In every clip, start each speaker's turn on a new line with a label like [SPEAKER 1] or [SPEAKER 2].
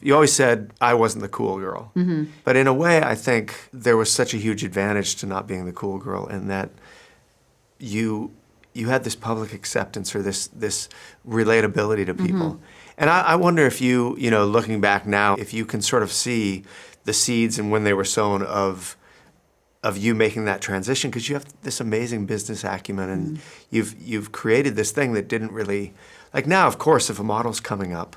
[SPEAKER 1] You always said I wasn't the cool girl. But in a way, I think there was such a huge advantage to not being the cool girl in that you had this public acceptance or this relatability to people. And I wonder if you know, looking back now, if you can sort of see the seeds and when they were sown of you making that transition, because you have this amazing business acumen and you've created this thing that didn't really, like now, of course, if a model's coming up,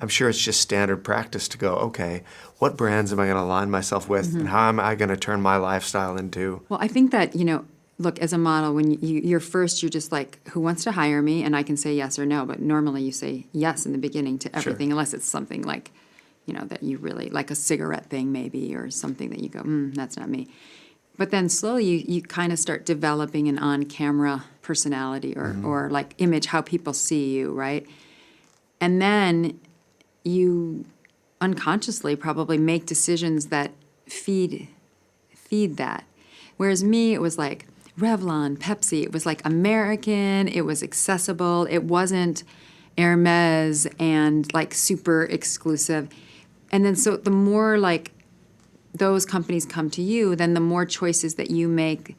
[SPEAKER 1] I'm sure it's just standard practice to go, okay, what brands am I going to align myself with and how am I going to turn my lifestyle into?
[SPEAKER 2] Well, I think that, you know, look, as a model, when you're first, you're just like, who wants to hire me? And I can say yes or no, but normally you say yes in the beginning to everything, unless it's something like, you know, that you really, like a cigarette thing maybe, or something that you go, that's not me. But then slowly you kind of start developing an on-camera personality or like image, how people see you, right? And then you unconsciously probably make decisions that feed that. Whereas me, it was like Revlon, Pepsi, it was like American, it was accessible, it wasn't Hermes and like super exclusive. And then so the more like those companies come to you, then the more choices that you make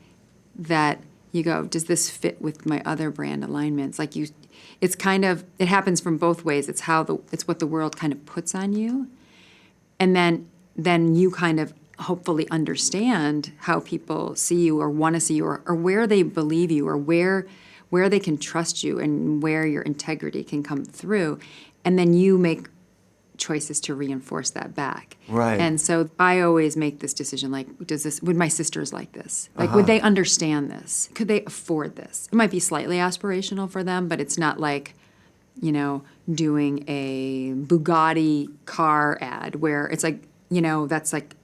[SPEAKER 2] that you go, does this fit with my other brand alignments? Like it's kind of, it happens from both ways. It's it's what the world kind of puts on you. And then you kind of hopefully understand how people see you or want to see you or where they believe you or where they can trust you and where your integrity can come through. And then you make choices to reinforce that back.
[SPEAKER 1] Right.
[SPEAKER 2] And so I always make this decision, like, would my sisters like this? Like, would they understand this? Could they afford this? It might be slightly aspirational for them, but it's not like, you know, doing a Bugatti car ad where it's like, you know, that's like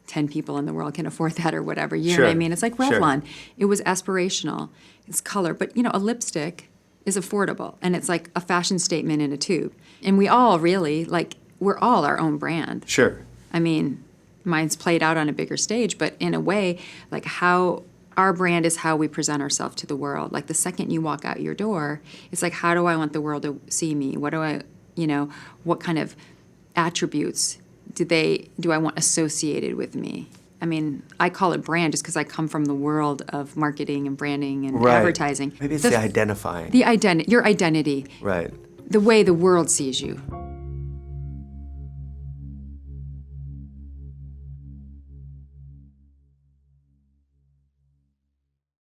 [SPEAKER 2] 10 people in the world can afford that or whatever. You know what I mean? It's like Revlon. It was aspirational. It's color. But, you know, a lipstick is affordable. And it's like a fashion statement in a tube. And we all really, like, we're all our own brand.
[SPEAKER 1] Sure.
[SPEAKER 2] I mean, mine's played out on a bigger stage. But in a way, like how our brand is how we present ourselves to the world. Like the second you walk out your door, it's like, how do I want the world to see me? What do I, you know, what kind of attributes do I want associated with me? I mean, I call it brand just because I come from the world of marketing and branding and advertising.
[SPEAKER 1] Maybe it's the identifying.
[SPEAKER 2] Your identity.
[SPEAKER 1] Right.
[SPEAKER 2] The way the world sees you.